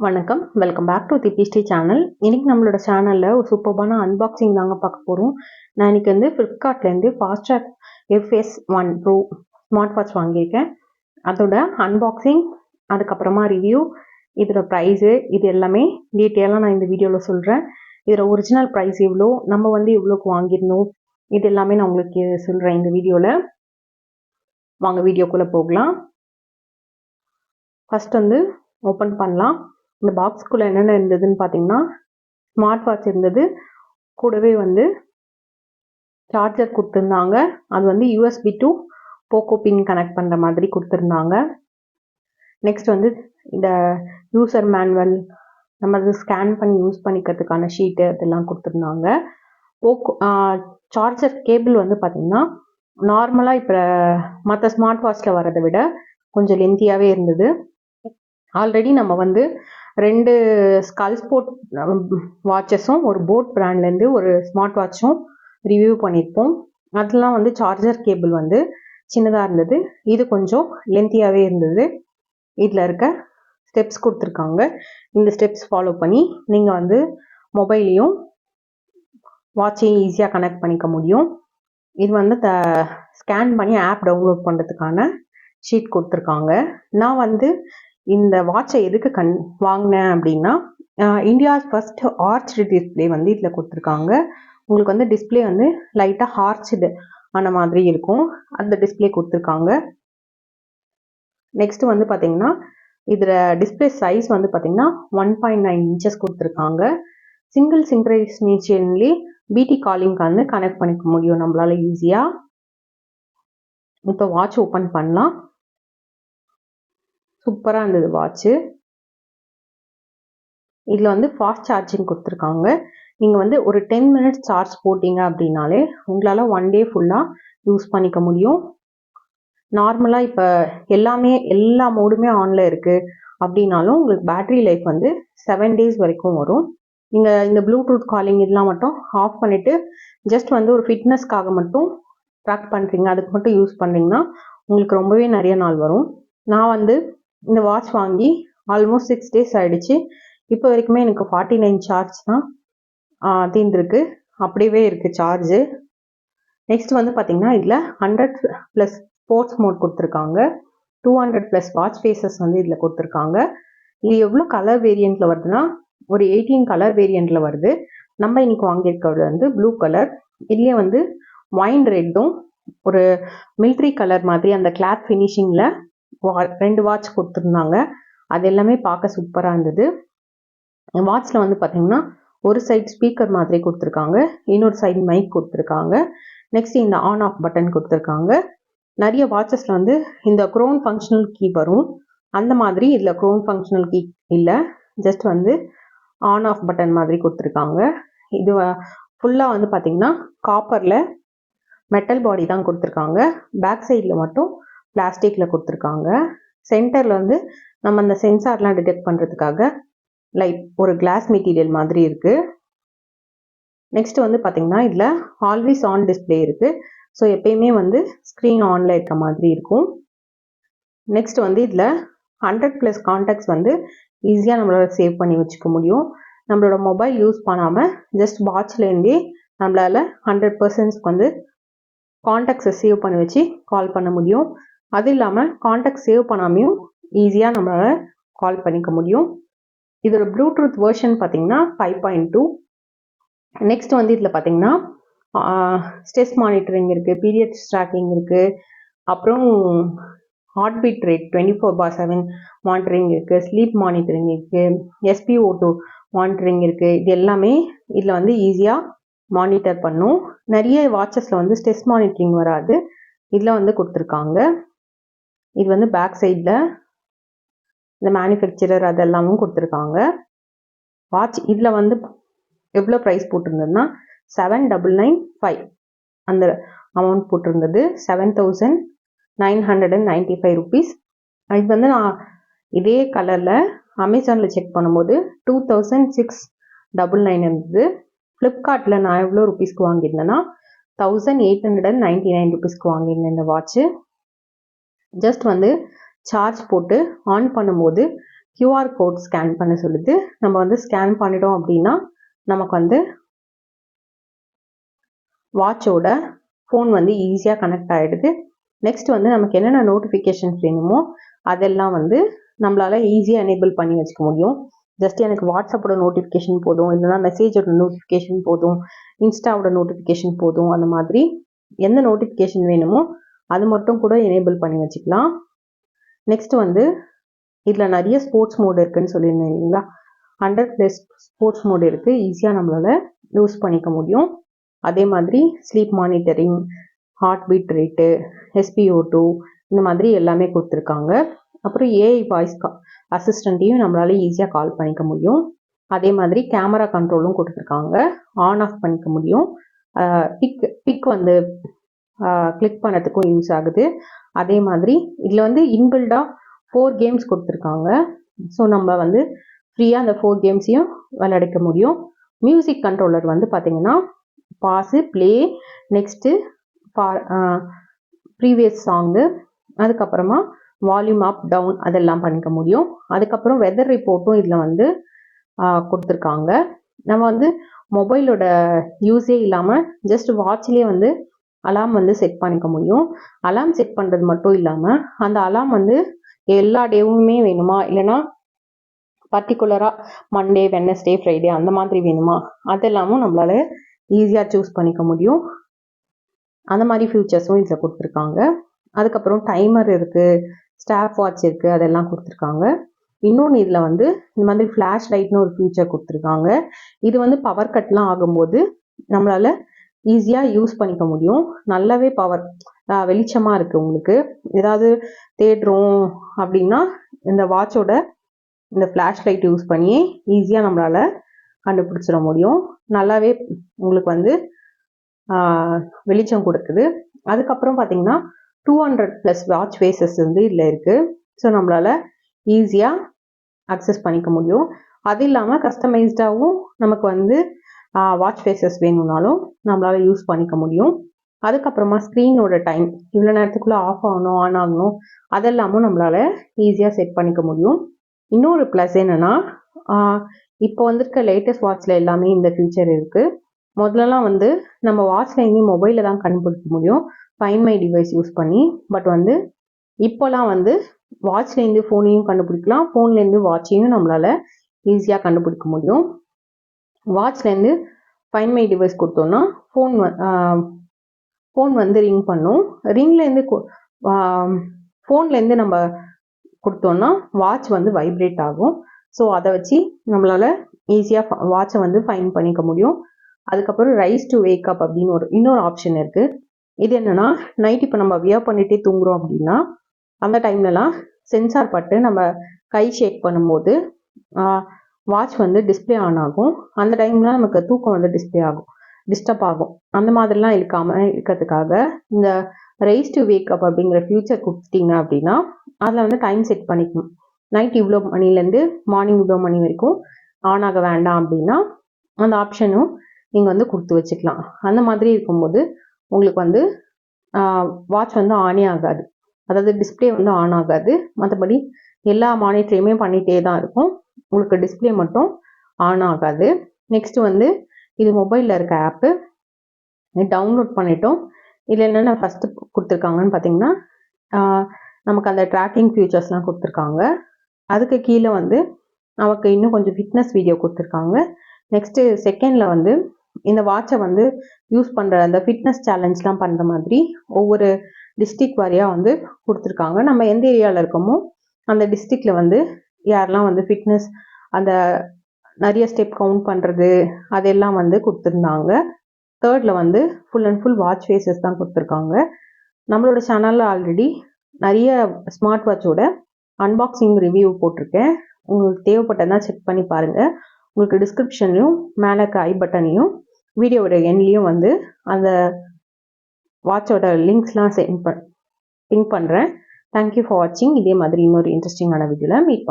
வணக்கம், welcome back to திபிஸ்டி channel. இன்னைக்கு நம்மளோட சேனலில் ஒரு சூப்பர்பான அன்பாக்சிங் தாங்க பார்க்க போகிறோம். நான் இன்னைக்கு வந்து ஃப்ளிப்கார்ட்லேருந்து Fastrack FS1 Pro smart watch வாங்கியிருக்கேன். அதோட அன்பாக்சிங், அதுக்கப்புறமா ரிவ்யூ, இதோட ப்ரைஸு, இது எல்லாமே டீட்டெயிலாக நான் இந்த வீடியோவில் சொல்கிறேன். இதோட ஒரிஜினல் ப்ரைஸ் எவ்வளோ, நம்ம வந்து எவ்வளோக்கு வாங்கிடணும், இது எல்லாமே நான் உங்களுக்கு சொல்கிறேன் இந்த வீடியோவில். வாங்க வீடியோக்குள்ளே போகலாம். ஃபஸ்ட் வந்து ஓப்பன் பண்ணலாம். இந்த பாக்ஸ்க்குள்ளே என்னென்ன இருந்ததுன்னு பார்த்தீங்கன்னா, ஸ்மார்ட் வாட்ச் இருந்தது, கூடவே வந்து சார்ஜர் கொடுத்துருந்தாங்க. அது வந்து USB to pogo pin connect பண்ணுற மாதிரி கொடுத்துருந்தாங்க. நெக்ஸ்ட் வந்து இந்த யூசர் மேனுவல், நம்ம அது ஸ்கேன் பண்ணி யூஸ் பண்ணிக்கிறதுக்கான ஷீட்டு அதெல்லாம் கொடுத்துருந்தாங்க. போக்கோ சார்ஜர் கேபிள் வந்து பார்த்திங்கன்னா நார்மலாக இப்போ மற்ற ஸ்மார்ட் வாட்சில் வரதை விட கொஞ்சம் லென்த்தியாகவே இருந்தது. ஆல்ரெடி நம்ம வந்து 2 ஸ்கல்ஸ்போர்ட் வாட்சஸும் ஒரு போட் பிராண்ட்லேருந்து ஒரு ஸ்மார்ட் வாட்சும் ரிவ்யூ பண்ணியிருப்போம். அதெல்லாம் வந்து சார்ஜர் கேபிள் வந்து சின்னதாக இருந்தது, இது கொஞ்சம் லென்த்தியாகவே இருந்தது. இதில் இருக்க ஸ்டெப்ஸ் கொடுத்துருக்காங்க. இந்த ஸ்டெப்ஸ் ஃபாலோ பண்ணி நீங்கள் வந்து மொபைலையும் வாட்சையும் ஈஸியாக கனெக்ட் பண்ணிக்க முடியும். இது வந்து ஸ்கேன் பண்ணி ஆப் டவுன்லோட் பண்ணுறதுக்கான ஷீட் கொடுத்துருக்காங்க. நான் வந்து இந்த வாட்சை எதுக்கு வாங்கினேன் அப்படின்னா, இந்தியாஸ் ஃபர்ஸ்ட் ஆர்ச்டு டிஸ்பிளே வந்து இதில் கொடுத்துருக்காங்க. உங்களுக்கு வந்து டிஸ்பிளே வந்து லைட்டாக ஆர்ச்டு ஆன மாதிரி இருக்கும், அந்த டிஸ்பிளே கொடுத்துருக்காங்க. நெக்ஸ்ட் வந்து பார்த்தீங்கன்னா, இதில் டிஸ்பிளே சைஸ் வந்து பார்த்தீங்கன்னா 1.9 இன்ச்சஸ் கொடுத்துருக்காங்க. சிங்கிள் சிங்க்ரைசேஷன்லி BT காலிங்க்கு வந்து கனெக்ட் பண்ணிக்க முடியும் நம்மளால ஈஸியாக. இப்போ வாட்ச் ஓப்பன் பண்ணலாம். சூப்பராக இருந்தது வாட்ச்சு. இதில் வந்து ஃபாஸ்ட் சார்ஜிங் கொடுத்துருக்காங்க. நீங்கள் வந்து ஒரு 10 மினிட்ஸ் சார்ஜ் போட்டிங்க அப்படின்னாலே உங்களால் 1 டே ஃபுல்லாக யூஸ் பண்ணிக்க முடியும். நார்மலாக இப்போ எல்லா மோடுமே ஆனில் இருக்குது அப்படின்னாலும் உங்களுக்கு பேட்ரி லைஃப் வந்து 7 டேஸ் வரைக்கும் வரும். நீங்கள் இந்த ப்ளூடூத் காலிங் இதெல்லாம் மட்டும் ஆஃப் பண்ணிவிட்டு ஜஸ்ட் வந்து ஒரு ஃபிட்னஸ்க்காக மட்டும் ட்ராக் பண்ணுறீங்க, அதுக்கு மட்டும் யூஸ் பண்ணுறீங்கன்னா உங்களுக்கு ரொம்பவே நிறைய நாள் வரும். நான் வந்து இந்த வாட்ச் வாங்கி ஆல்மோஸ்ட் 6 டேஸ் ஆகிடுச்சு. இப்போ வரைக்குமே எனக்கு 49 சார்ஜ் தான் தீர்ந்துருக்கு, அப்படியே இருக்குது சார்ஜு. நெக்ஸ்ட் வந்து பார்த்திங்கன்னா, இதில் 100+ ஸ்போர்ட்ஸ் மோட் கொடுத்துருக்காங்க. 200+ வாட்ச் ஃபேஸஸ் வந்து இதில் கொடுத்துருக்காங்க. இது எவ்வளோ கலர் வேரியண்ட்டில் வருதுன்னா, ஒரு 18 கலர் வேரியண்ட்டில் வருது. நம்ம இன்னைக்கு வாங்கியிருக்கிறது வந்து ப்ளூ கலர். இதுலேயே வந்து வைன் ரெட்டும் ஒரு மிலிட்ரி கலர் மாதிரி அந்த கிளாத் ஃபினிஷிங்கில் 2 வாட்ச் கொடுத்துருந்தாங்க. அது எல்லாமே பார்க்க சூப்பராக இருந்தது. வாட்சில் வந்து பார்த்தீங்கன்னா ஒரு சைடு ஸ்பீக்கர் மாதிரி கொடுத்துருக்காங்க, இன்னொரு சைடு மைக் கொடுத்துருக்காங்க. நெக்ஸ்ட் இந்த ஆன் ஆஃப் பட்டன் கொடுத்துருக்காங்க. நிறைய வாட்சஸில் வந்து இந்த க்ரோன் ஃபங்க்ஷனல் கீ வரும், அந்த மாதிரி இதில் க்ரோன் ஃபங்க்ஷனல் கீ இல்லை, ஜஸ்ட் வந்து ஆன் ஆஃப் பட்டன் மாதிரி கொடுத்துருக்காங்க. இது ஃபுல்லாக வந்து பார்த்திங்கன்னா காப்பரில் மெட்டல் பாடி தான் கொடுத்துருக்காங்க. பேக் சைடில் மட்டும் பிளாஸ்டிக்கில் கொடுத்துருக்காங்க. சென்டரில் வந்து நம்ம அந்த சென்சார்லாம் டிடெக்ட் பண்ணுறதுக்காக லைட் ஒரு கிளாஸ் மெட்டீரியல் மாதிரி இருக்குது. நெக்ஸ்ட் வந்து பார்த்திங்கன்னா இதில் ஆல்வேஸ் ஆன் டிஸ்பிளே இருக்குது. ஸோ எப்பயுமே வந்து ஸ்க்ரீன் ஆனில் இருக்க மாதிரி இருக்கும். நெக்ஸ்ட் வந்து இதில் 100+ கான்டாக்ட்ஸ் வந்து ஈஸியாக நம்மளால சேவ் பண்ணி வச்சுக்க முடியும். நம்மளோட மொபைல் யூஸ் பண்ணாமல் ஜஸ்ட் வாட்ச்லேருந்தே நம்மளால் 100% வந்து கான்டாக்ட்ஸை சேவ் பண்ணி வச்சு கால் பண்ண முடியும். அது இல்லாமல் கான்டாக்ட் சேவ் பண்ணாமையும் ஈஸியாக நம்மளால் கால் பண்ணிக்க முடியும். இதோட ப்ளூடூத் வெர்ஷன் பார்த்தீங்கன்னா 5.2. நெக்ஸ்ட் வந்து இதில் பார்த்தீங்கன்னா ஸ்ட்ரெஸ் மானிட்டரிங் இருக்குது, பீரியட்ஸ் ட்ராக்கிங் இருக்குது, அப்புறம் ஹார்ட் பீட் ரேட் 24/7 மானிட்டரிங் இருக்குது, ஸ்லீப் மானிட்டரிங் இருக்குது, SpO2 மானிட்டரிங் இருக்குது. இது எல்லாமே இதில் வந்து ஈஸியாக மானிட்டர் பண்ணும். நிறைய வாட்சஸில் வந்து ஸ்ட்ரெஸ் மானிட்டரிங் வராது, இதில் வந்து கொடுத்துருக்காங்க. இது வந்து பேக் சைடில் இந்த மேனுஃபேக்சரர் அதெல்லாமும் கொடுத்துருக்காங்க. வாட்ச் இதில் வந்து எவ்வளோ ப்ரைஸ் போட்டிருந்ததுன்னா 7,995 அந்த அமௌண்ட் போட்டிருந்தது, 7,995 ருபீஸ். இது வந்து நான் இதே கலரில் அமேசானில் செக் பண்ணும்போது 2,699 இருந்தது. ஃப்ளிப்கார்ட்டில் நான் எவ்வளோ ருபீஸ்க்கு வாங்கியிருந்தேன்னா 1,899 ருபீஸ்க்கு வாங்கியிருந்தேன் இந்த வாட்ச்சு. ஜஸ்ட் வந்து சார்ஜ் போட்டு ஆன் பண்ணும்போது QR கோட் ஸ்கேன் பண்ண சொல்லுது. நம்ம வந்து ஸ்கேன் பண்ணிட்டோம் அப்படின்னா நமக்கு வந்து வாட்சோட ஃபோன் வந்து ஈஸியாக கனெக்ட் ஆகிடுது. நெக்ஸ்ட் வந்து நமக்கு என்னென்ன நோட்டிஃபிகேஷன்ஸ் வேணுமோ அதெல்லாம் வந்து நம்மளால ஈஸியாக எனேபிள் பண்ணி வச்சுக்க முடியும். ஜஸ்ட் எனக்கு வாட்ஸ்அப்போட நோட்டிஃபிகேஷன் போதும், இல்லைனா மெசேஜோட நோட்டிஃபிகேஷன் போதும், இன்ஸ்டாவோட நோட்டிஃபிகேஷன் போதும், அந்த மாதிரி எந்த நோட்டிஃபிகேஷன் வேணுமோ அது மட்டும் கூட எனேபிள் பண்ணி வச்சுக்கலாம். நெக்ஸ்ட் வந்து இதில் நிறைய ஸ்போர்ட்ஸ் மோட் இருக்குதுன்னு சொல்லியிருந்தேன் இல்லைங்களா, 100+ ஸ்போர்ட்ஸ் மோட் இருக்குது, ஈஸியாக நம்மளால் யூஸ் பண்ணிக்க முடியும். அதே மாதிரி sleep monitoring, heart beat rate, SpO2 இந்த மாதிரி எல்லாமே கொடுத்துருக்காங்க. அப்புறம் AI வாய்ஸ் அசிஸ்டண்ட்டையும் நம்மளால ஈஸியாக கால் பண்ணிக்க முடியும். அதே மாதிரி கேமரா கண்ட்ரோலும் கொடுத்துருக்காங்க, ஆன் ஆஃப் பண்ணிக்க முடியும். பிக் வந்து கிளிக் பண்ணதுக்கும் யூஸ் ஆகுது. அதே மாதிரி இதில் வந்து இன்பில்டாக 4 கேம்ஸ் கொடுத்துருக்காங்க. ஸோ நம்ம வந்து ஃப்ரீயாக அந்த 4 கேம்ஸையும் விளையாடிக்க முடியும். மியூசிக் கண்ட்ரோலர் வந்து பார்த்திங்கன்னா pause, play, next previous song, அதுக்கப்புறமா வால்யூம் அப் டவுன் அதெல்லாம் பண்ணிக்க முடியும். அதுக்கப்புறம் வெதர் ரிப்போர்ட்டும் இதில் வந்து கொடுத்துருக்காங்க. நம்ம வந்து மொபைலோட யூஸே இல்லாமல் ஜஸ்ட் வாட்ச்லேயே வந்து அலாம் வந்து செட் பண்ணிக்க முடியும். அலாம் செட் பண்ணுறது மட்டும் இல்லாமல் அந்த அலாம் வந்து எல்லா டேவுமே வேணுமா, இல்லைனா பர்டிகுலராக மண்டே, வெட்னஸ்டே, ஃப்ரைடே அந்த மாதிரி வேணுமா, அதெல்லாமும் நம்மளால ஈஸியாக சூஸ் பண்ணிக்க முடியும். அந்த மாதிரி ஃபியூச்சர்ஸும் இதில் கொடுத்துருக்காங்க. அதுக்கப்புறம் டைமர் இருக்குது, ஸ்டாப் வாட்ச் இருக்குது, அதெல்லாம் கொடுத்துருக்காங்க. இன்னொன்று இதில் வந்து இந்த மாதிரி ஃப்ளாஷ் லைட்னு ஒரு ஃபியூச்சர் கொடுத்துருக்காங்க. இது வந்து பவர் கட்லாம் ஆகும்போது நம்மளால் ஈஸியாக யூஸ் பண்ணிக்க முடியும். நல்லாவே பவர் வெளிச்சமாக இருக்குது. உங்களுக்கு ஏதாவது தேடுறோம் அப்படின்னா இந்த வாட்சோட இந்த ஃப்ளாஷ் லைட் யூஸ் பண்ணி ஈஸியாக நம்மளால் கண்டுபிடிச்சிட முடியும். நல்லாவே உங்களுக்கு வந்து வெளிச்சம் கொடுக்குது. அதுக்கப்புறம் பார்த்தீங்கன்னா 200+ வாட்ச் ஃபேஸஸ் வந்து இதில் இருக்குது. ஸோ நம்மளால் ஈஸியாக அக்சஸ் பண்ணிக்க முடியும். அது இல்லாமல் கஸ்டமைஸ்டாகவும் நமக்கு வந்து வாட்ச் ஃபேஸஸ் வேணும்னாலும் நம்மளால் யூஸ் பண்ணிக்க முடியும். அதுக்கப்புறமா ஸ்க்ரீனோட டைம் இவ்வளோ நேரத்துக்குள்ளே ஆஃப் ஆகணும், ஆன் ஆகணும், அதெல்லாமும் நம்மளால் ஈஸியாக செட் பண்ணிக்க முடியும். இன்னொரு ப்ளஸ் என்னென்னா, இப்போ வந்திருக்க லேட்டஸ்ட் வாட்சில் எல்லாமே இந்த ஃபீச்சர் இருக்குது. முதல்லலாம் வந்து நம்ம வாட்சில் எங்கேயும் மொபைலில் தான் கண்டுபிடிக்க முடியும், ஃபைண்ட் மை டிவைஸ் யூஸ் பண்ணி. பட் வந்து இப்போலாம் வந்து வாட்ச்லேருந்து ஃபோனையும் கண்டுபிடிக்கலாம், ஃபோன்லேருந்து வாட்சையும் நம்மளால் ஈஸியாக கண்டுபிடிக்க முடியும். வாட்ச்லேருந்து ஃபைண்ட் மை டிவைஸ் கொடுத்தோன்னா ஃபோன் வந்து ரிங் பண்ணும். ரிங்லேருந்து ஃபோன்லேருந்து நம்ம கொடுத்தோன்னா வாட்ச் வந்து வைப்ரேட் ஆகும். ஸோ அதை வச்சு நம்மளால் ஈஸியாக வாட்சை வந்து ஃபைண்ட் பண்ணிக்க முடியும். அதுக்கப்புறம் ரைஸ் டு வேக் அப் அப்படின்னு இன்னொரு ஆப்ஷன் இருக்குது. இது என்னென்னா, நைட் இப்போ நம்ம வியர் பண்ணிகிட்டே தூங்குறோம் அப்படின்னா அந்த டைம்லலாம் சென்சார் பட்டு நம்ம கை ஷேக் பண்ணும்போது வாட்ச் வந்து டிஸ்பிளே ஆன் ஆகும். அந்த டைம்லாம் நமக்கு தூக்கம் வந்து டிஸ்டர்ப் ஆகும். அந்த மாதிரிலாம் இருக்கிறதுக்காக இந்த ரைஸ் டு வேக் அப் அப்படிங்கிற ஃபியூச்சர் கொடுத்துட்டிங்க அப்படின்னா அதில் வந்து டைம் செட் பண்ணிக்கணும். நைட் இவ்வளோ மணிலேருந்து மார்னிங் இவ்வளோ மணி வரைக்கும் ஆன் ஆக வேண்டாம் அப்படின்னா அந்த ஆப்ஷனும் நீங்கள் வந்து கொடுத்து வச்சுக்கலாம். அந்த மாதிரி இருக்கும்போது உங்களுக்கு வந்து வாட்ச் வந்து ஆனே ஆகாது, அதாவது டிஸ்பிளே வந்து ஆன் ஆகாது. மற்றபடி எல்லா மானிட்டரையுமே பண்ணிகிட்டே தான் இருக்கும், உங்களுக்கு டிஸ்பிளே மட்டும் ஆன் ஆகாது. நெக்ஸ்ட்டு வந்து இது மொபைலில் இருக்க ஆப்பு டவுன்லோட் பண்ணிட்டோம். இதில் என்னென்ன ஃபஸ்ட்டு கொடுத்துருக்காங்கன்னு பார்த்தீங்கன்னா, நமக்கு அந்த ட்ராக்கிங் ஃபியூச்சர்ஸ்லாம் கொடுத்துருக்காங்க. அதுக்கு கீழே வந்து நமக்கு இன்னும் கொஞ்சம் ஃபிட்னஸ் வீடியோ கொடுத்துருக்காங்க. நெக்ஸ்ட்டு செகண்டில் வந்து இந்த வாட்சை வந்து யூஸ் பண்ணுற அந்த ஃபிட்னஸ் சேலஞ்ச்லாம் பண்ணுற மாதிரி ஒவ்வொரு டிஸ்ட்ரிக்ட் வாரியாக வந்து கொடுத்துருக்காங்க. நம்ம எந்த ஏரியாவில் இருக்கோமோ அந்த டிஸ்ட்ரிக்டில் வந்து யாரெல்லாம் வந்து ஃபிட்னஸ் அந்த நிறைய ஸ்டெப் கவுண்ட் பண்ணுறது அதெல்லாம் வந்து கொடுத்துருந்தாங்க. தேர்டில் வந்து full and full watch faces தான் கொடுத்துருக்காங்க. நம்மளோட சேனலில் ஆல்ரெடி நிறைய ஸ்மார்ட் வாட்சோட அன்பாக்சிங் ரிவ்யூ போட்டிருக்கேன். உங்களுக்கு தேவைப்பட்டதுனா செக் பண்ணி பாருங்கள். உங்களுக்கு டிஸ்கிரிப்ஷன்லையும் மேலே இருக்க ஐ பட்டனையும் வீடியோவோட எண்ட்லேயும் வந்து அந்த வாட்சோட லிங்க்ஸ்லாம் லிங்க் பண்ணுறேன். தேங்க்யூ ஃபார் வாட்சிங். இதே மாதிரி இன்னொரு இன்ட்ரெஸ்டிங்கான வீடியோவில் மீட் பண்ணுறேன்.